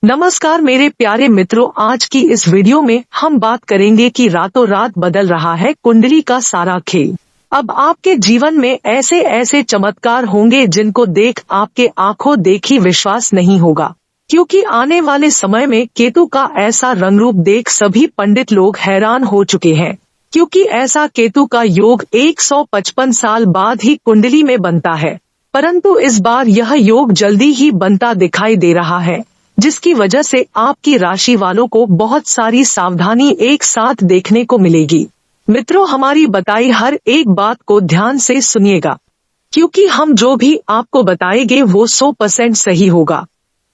नमस्कार मेरे प्यारे मित्रों, आज की इस वीडियो में हम बात करेंगे कि रातों रात बदल रहा है कुंडली का सारा खेल। अब आपके जीवन में ऐसे ऐसे चमत्कार होंगे जिनको देख आपके आंखों देखी विश्वास नहीं होगा, क्योंकि आने वाले समय में केतु का ऐसा रंग रूप देख सभी पंडित लोग हैरान हो चुके हैं, क्योंकि ऐसा केतु का योग 155 साल बाद ही कुंडली में बनता है। परंतु इस बार यह योग जल्दी ही बनता दिखाई दे रहा है, जिसकी वजह से आपकी राशि वालों को बहुत सारी सावधानी एक साथ देखने को मिलेगी। मित्रों, हमारी बताई हर एक बात को ध्यान से सुनिएगा, क्योंकि हम जो भी आपको बताएंगे वो 100% सही होगा।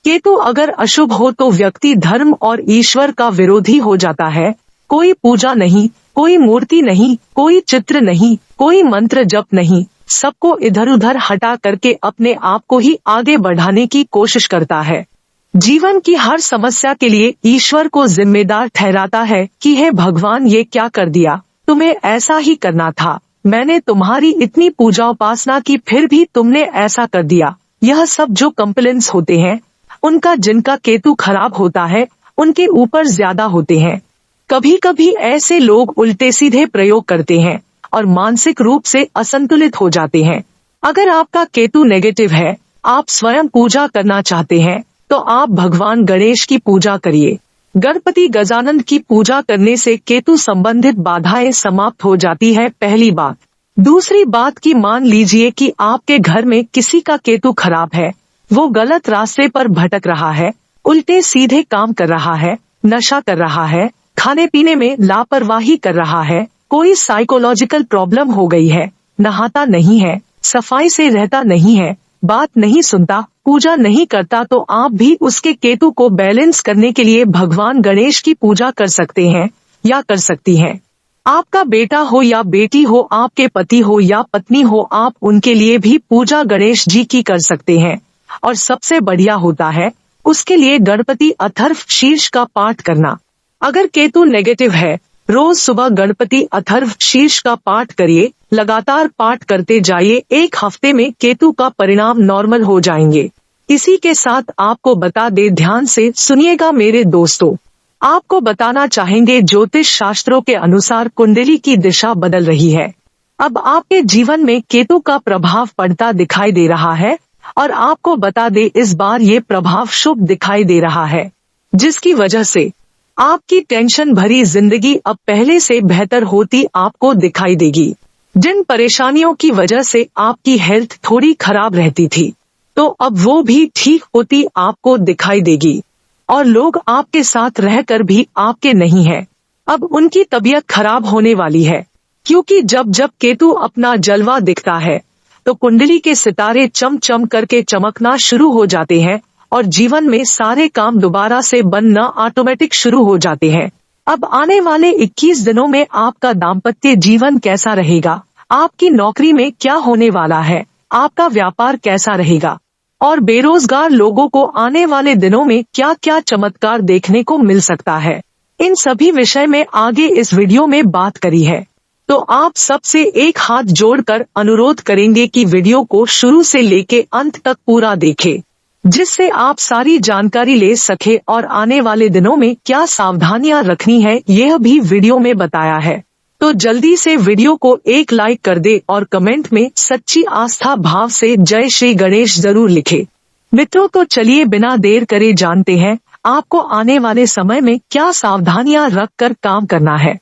केतु अगर अशुभ हो तो व्यक्ति धर्म और ईश्वर का विरोधी हो जाता है। कोई पूजा नहीं, कोई मूर्ति नहीं, कोई चित्र नहीं, कोई मंत्र जप नहीं, सबको इधर उधर हटा करके अपने आप को ही आगे बढ़ाने की कोशिश करता है। जीवन की हर समस्या के लिए ईश्वर को जिम्मेदार ठहराता है कि हे भगवान, ये क्या कर दिया, तुम्हें ऐसा ही करना था, मैंने तुम्हारी इतनी पूजा उपासना की फिर भी तुमने ऐसा कर दिया। यह सब जो कंप्लेंट्स होते हैं उनका, जिनका केतु खराब होता है उनके ऊपर ज्यादा होते हैं। कभी कभी ऐसे लोग उल्टे सीधे प्रयोग करते हैं और मानसिक रूप से असंतुलित हो जाते हैं। अगर आपका केतु नेगेटिव है, आप स्वयं पूजा करना चाहते हैं तो आप भगवान गणेश की पूजा करिए। गणपति गजानन की पूजा करने से केतु संबंधित बाधाएं समाप्त हो जाती है, पहली बात। दूसरी बात की मान लीजिए कि आपके घर में किसी का केतु खराब है, वो गलत रास्ते पर भटक रहा है, उल्टे सीधे काम कर रहा है, नशा कर रहा है, खाने पीने में लापरवाही कर रहा है, कोई साइकोलॉजिकल प्रॉब्लम हो गई है, नहाता नहीं है, सफाई से रहता नहीं है, बात नहीं सुनता, पूजा नहीं करता, तो आप भी उसके केतु को बैलेंस करने के लिए भगवान गणेश की पूजा कर सकते हैं या कर सकती हैं। आपका बेटा हो या बेटी हो, आपके पति हो या पत्नी हो, आप उनके लिए भी पूजा गणेश जी की कर सकते हैं। और सबसे बढ़िया होता है उसके लिए गणपति अथर्व शीर्ष का पाठ करना। अगर केतु नेगेटिव है, रोज सुबह गणपति अथर्व शीर्ष का पाठ करिए, लगातार पाठ करते जाइए, एक हफ्ते में केतु का परिणाम नॉर्मल हो जाएंगे। इसी के साथ आपको बता दे, ध्यान से सुनिएगा मेरे दोस्तों, आपको बताना चाहेंगे ज्योतिष शास्त्रों के अनुसार कुंडली की दिशा बदल रही है। अब आपके जीवन में केतु का प्रभाव पड़ता दिखाई दे रहा है और आपको बता दे इस बार ये प्रभाव शुभ दिखाई दे रहा है, जिसकी वजह से आपकी टेंशन भरी जिंदगी अब पहले से बेहतर होती आपको दिखाई देगी। जिन परेशानियों की वजह से आपकी हेल्थ थोड़ी खराब रहती थी, तो अब वो भी ठीक होती आपको दिखाई देगी। और लोग आपके साथ रहकर भी आपके नहीं हैं, अब उनकी तबीयत खराब होने वाली है, क्योंकि जब जब केतु अपना जलवा दिखता है तो कुंडली के सितारे चम चम करके चमकना शुरू हो जाते हैं और जीवन में सारे काम दोबारा से बनना ऑटोमेटिक शुरू हो जाते हैं। अब आने वाले 21 दिनों में आपका दाम्पत्य जीवन कैसा रहेगा, आपकी नौकरी में क्या होने वाला है, आपका व्यापार कैसा रहेगा, और बेरोजगार लोगों को आने वाले दिनों में क्या क्या चमत्कार देखने को मिल सकता है, इन सभी विषय में आगे इस वीडियो में बात करी है। तो आप सबसे एक हाथ जोड़कर अनुरोध करेंगे कि वीडियो को शुरू से लेके अंत तक पूरा देखें, जिससे आप सारी जानकारी ले सके और आने वाले दिनों में क्या सावधानियां रखनी है यह भी वीडियो में बताया है। तो जल्दी से वीडियो को एक लाइक कर दे और कमेंट में सच्ची आस्था भाव से जय श्री गणेश जरूर लिखे। मित्रों, तो चलिए बिना देर करे जानते हैं आपको आने वाले समय में क्या सावधानियां रख कर काम करना है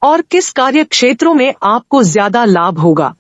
और किस कार्य क्षेत्रों में आपको ज्यादा लाभ होगा।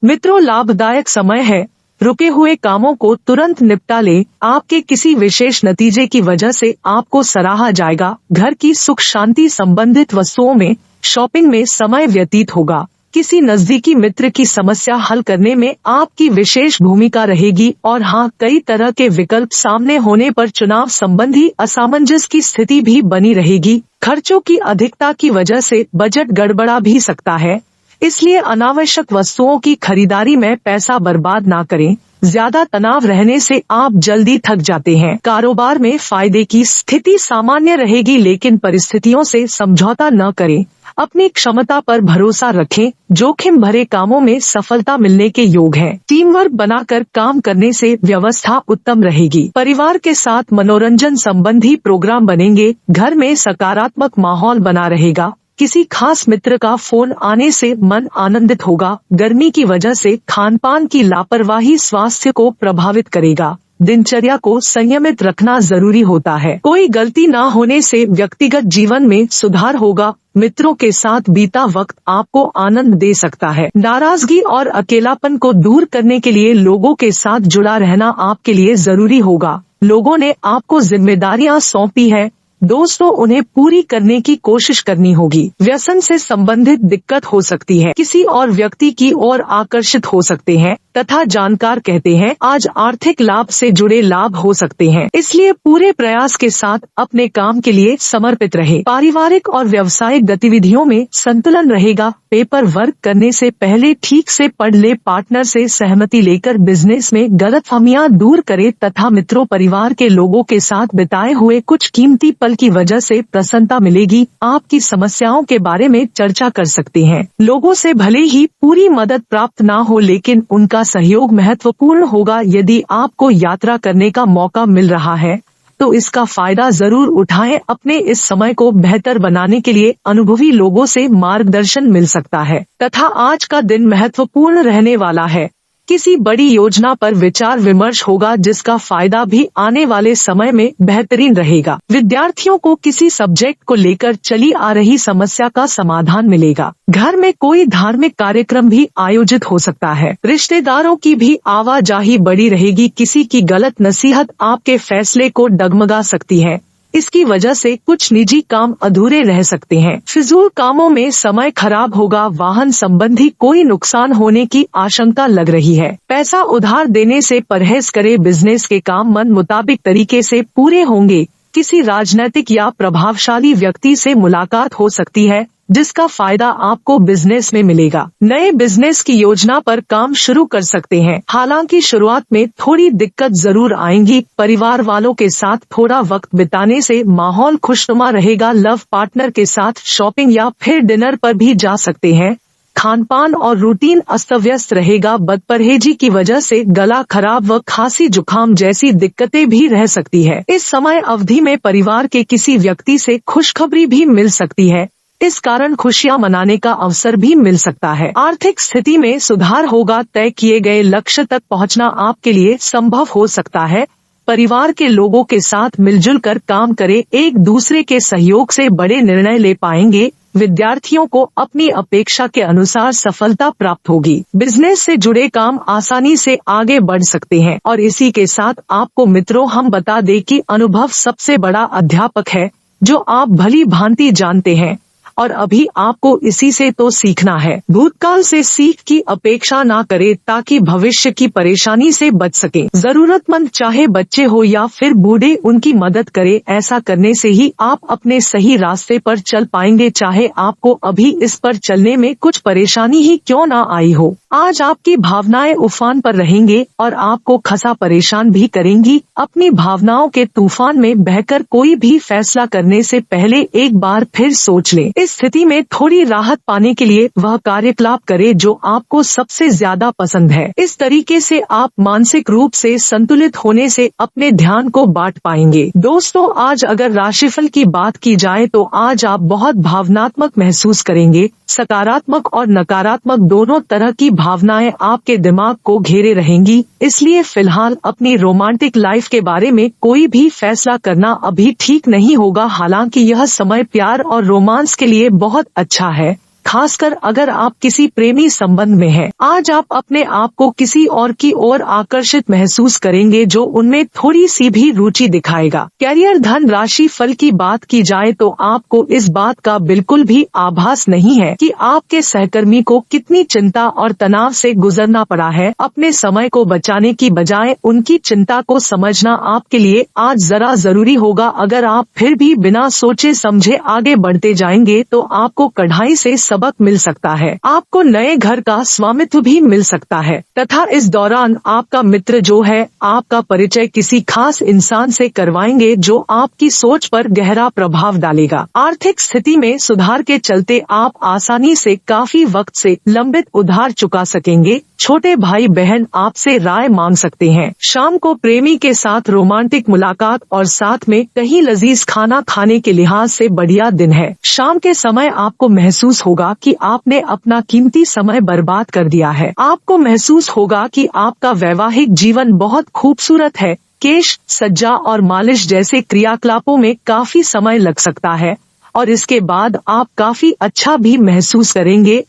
मित्रों, लाभदायक समय है, रुके हुए कामों को तुरंत निपटा ले, आपके किसी विशेष नतीजे की वजह से आपको सराहा जाएगा। घर की सुख शांति संबंधित वस्तुओं में, शॉपिंग में समय व्यतीत होगा। किसी नजदीकी मित्र की समस्या हल करने में आपकी विशेष भूमिका रहेगी। और हाँ, कई तरह के विकल्प सामने होने पर चुनाव संबंधी असमंजस की स्थिति भी बनी रहेगी। खर्चों की अधिकता की वजह से बजट गड़बड़ा भी सकता है, इसलिए अनावश्यक वस्तुओं की खरीदारी में पैसा बर्बाद ना करें। ज्यादा तनाव रहने से आप जल्दी थक जाते हैं। कारोबार में फायदे की स्थिति सामान्य रहेगी, लेकिन परिस्थितियों से समझौता न करें। अपनी क्षमता पर भरोसा रखें। जोखिम भरे कामों में सफलता मिलने के योग हैं। टीम वर्क बनाकर काम करने से व्यवस्था उत्तम रहेगी। परिवार के साथ मनोरंजन संबंधी प्रोग्राम बनेंगे। घर में सकारात्मक माहौल बना रहेगा। किसी खास मित्र का फोन आने से मन आनंदित होगा। गर्मी की वजह से खान पान की लापरवाही स्वास्थ्य को प्रभावित करेगा। दिनचर्या को संयमित रखना जरूरी होता है। कोई गलती न होने से व्यक्तिगत जीवन में सुधार होगा। मित्रों के साथ बीता वक्त आपको आनंद दे सकता है। नाराजगी और अकेलापन को दूर करने के लिए लोगों के साथ जुड़ा रहना आपके लिए जरूरी होगा। लोगों ने आपको जिम्मेदारियां सौंपी है, दोस्तों उन्हें पूरी करने की कोशिश करनी होगी। व्यसन से संबंधित दिक्कत हो सकती है। किसी और व्यक्ति की ओर आकर्षित हो सकते हैं तथा जानकार कहते हैं आज आर्थिक लाभ से जुड़े लाभ हो सकते हैं। इसलिए पूरे प्रयास के साथ अपने काम के लिए समर्पित रहे। पारिवारिक और व्यावसायिक गतिविधियों में संतुलन रहेगा। पेपर वर्क करने से पहले ठीक से पढ़ ले। पार्टनर से सहमति लेकर बिजनेस में गलतफहमियां दूर करे तथा मित्रों परिवार के लोगों के साथ बिताए हुए कुछ कीमती पल की वजह से प्रसन्नता मिलेगी। आपकी समस्याओं के बारे में चर्चा कर सकते हैं। लोगों से भले ही पूरी मदद प्राप्त ना हो, लेकिन उनका सहयोग महत्वपूर्ण होगा। यदि आपको यात्रा करने का मौका मिल रहा है तो इसका फायदा जरूर उठाएं। अपने इस समय को बेहतर बनाने के लिए अनुभवी लोगों से मार्गदर्शन मिल सकता है तथा आज का दिन महत्वपूर्ण रहने वाला है। किसी बड़ी योजना पर विचार विमर्श होगा जिसका फायदा भी आने वाले समय में बेहतरीन रहेगा। विद्यार्थियों को किसी सब्जेक्ट को लेकर चली आ रही समस्या का समाधान मिलेगा। घर में कोई धार्मिक कार्यक्रम भी आयोजित हो सकता है। रिश्तेदारों की भी आवाजाही बढ़ी रहेगी। किसी की गलत नसीहत आपके फैसले को डगमगा सकती है। इसकी वजह से कुछ निजी काम अधूरे रह सकते हैं। फिजूल कामों में समय खराब होगा। वाहन संबंधी कोई नुकसान होने की आशंका लग रही है। पैसा उधार देने से परहेज करे। बिजनेस के काम मन मुताबिक तरीके से पूरे होंगे। किसी राजनीतिक या प्रभावशाली व्यक्ति से मुलाकात हो सकती है जिसका फायदा आपको बिजनेस में मिलेगा। नए बिजनेस की योजना पर काम शुरू कर सकते हैं। हालांकि शुरुआत में थोड़ी दिक्कत जरूर आएंगी। परिवार वालों के साथ थोड़ा वक्त बिताने से माहौल खुशनुमा रहेगा। लव पार्टनर के साथ शॉपिंग या फिर डिनर पर भी जा सकते हैं। खानपान और रूटीन अस्त व्यस्त रहेगा। बदपरहेजी की वजह से गला खराब व खांसी जुकाम जैसी दिक्कतें भी रह सकती है। इस समय अवधि में परिवार के किसी व्यक्ति से खुशखबरी भी मिल सकती है। इस कारण खुशियां मनाने का अवसर भी मिल सकता है। आर्थिक स्थिति में सुधार होगा। तय किए गए लक्ष्य तक पहुंचना आपके लिए संभव हो सकता है। परिवार के लोगों के साथ मिलजुल कर काम करें। एक दूसरे के सहयोग से बड़े निर्णय ले पाएंगे। विद्यार्थियों को अपनी अपेक्षा के अनुसार सफलता प्राप्त होगी। बिजनेस से जुड़े काम आसानी से आगे बढ़ सकते हैं। और इसी के साथ आपको मित्रों हम बता दें कि अनुभव सबसे बड़ा अध्यापक है जो आप भली भांति जानते हैं और अभी आपको इसी से तो सीखना है। भूतकाल से सीख की अपेक्षा ना करें ताकि भविष्य की परेशानी से बच सके। जरूरतमंद चाहे बच्चे हो या फिर बूढ़े उनकी मदद करें। ऐसा करने से ही आप अपने सही रास्ते पर चल पाएंगे, चाहे आपको अभी इस पर चलने में कुछ परेशानी ही क्यों ना आई हो। आज आपकी भावनाएं उफान पर रहेंगे और आपको खसा परेशान भी करेंगी। अपनी भावनाओं के तूफान में बहकर कोई भी फैसला करने से पहले एक बार फिर सोच लें। इस स्थिति में थोड़ी राहत पाने के लिए वह कार्यकलाप करें जो आपको सबसे ज्यादा पसंद है। इस तरीके से आप मानसिक रूप से संतुलित होने से अपने ध्यान को बांट पाएंगे। दोस्तों, आज अगर राशिफल की बात की जाए तो आज आप बहुत भावनात्मक महसूस करेंगे। सकारात्मक और नकारात्मक दोनों तरह की भावनाएं आपके दिमाग को घेरे रहेंगी। इसलिए फिलहाल अपनी रोमांटिक लाइफ के बारे में कोई भी फैसला करना अभी ठीक नहीं होगा। हालांकि यह समय प्यार और रोमांस के लिए बहुत अच्छा है, खासकर अगर आप किसी प्रेमी संबंध में हैं। आज आप अपने आप को किसी और की ओर आकर्षित महसूस करेंगे जो उनमें थोड़ी सी भी रुचि दिखाएगा। कैरियर धन राशि फल की बात की जाए तो आपको इस बात का बिल्कुल भी आभास नहीं है कि आपके सहकर्मी को कितनी चिंता और तनाव से गुजरना पड़ा है। अपने समय को बचाने की बजाय उनकी चिंता को समझना आपके लिए आज जरा जरूरी होगा। अगर आप फिर भी बिना सोचे समझे आगे बढ़ते जाएंगे तो आपको कढ़ाई से सबक मिल सकता है। आपको नए घर का स्वामित्व भी मिल सकता है तथा इस दौरान आपका मित्र जो है आपका परिचय किसी खास इंसान से करवाएंगे जो आपकी सोच पर गहरा प्रभाव डालेगा। आर्थिक स्थिति में सुधार के चलते आप आसानी से काफी वक्त से लंबित उधार चुका सकेंगे। छोटे भाई बहन आपसे राय मांग सकते हैं। शाम को प्रेमी के साथ रोमांटिक मुलाकात और साथ में कहीं लजीज खाना खाने के लिहाज से बढ़िया दिन है। शाम के समय आपको महसूस होगा कि आपने अपना कीमती समय बर्बाद कर दिया है। आपको महसूस होगा कि आपका वैवाहिक जीवन बहुत खूबसूरत है। केश सज्जा और मालिश जैसे क्रियाकलापों में काफी समय लग सकता है और इसके बाद आप काफी अच्छा भी महसूस करेंगे।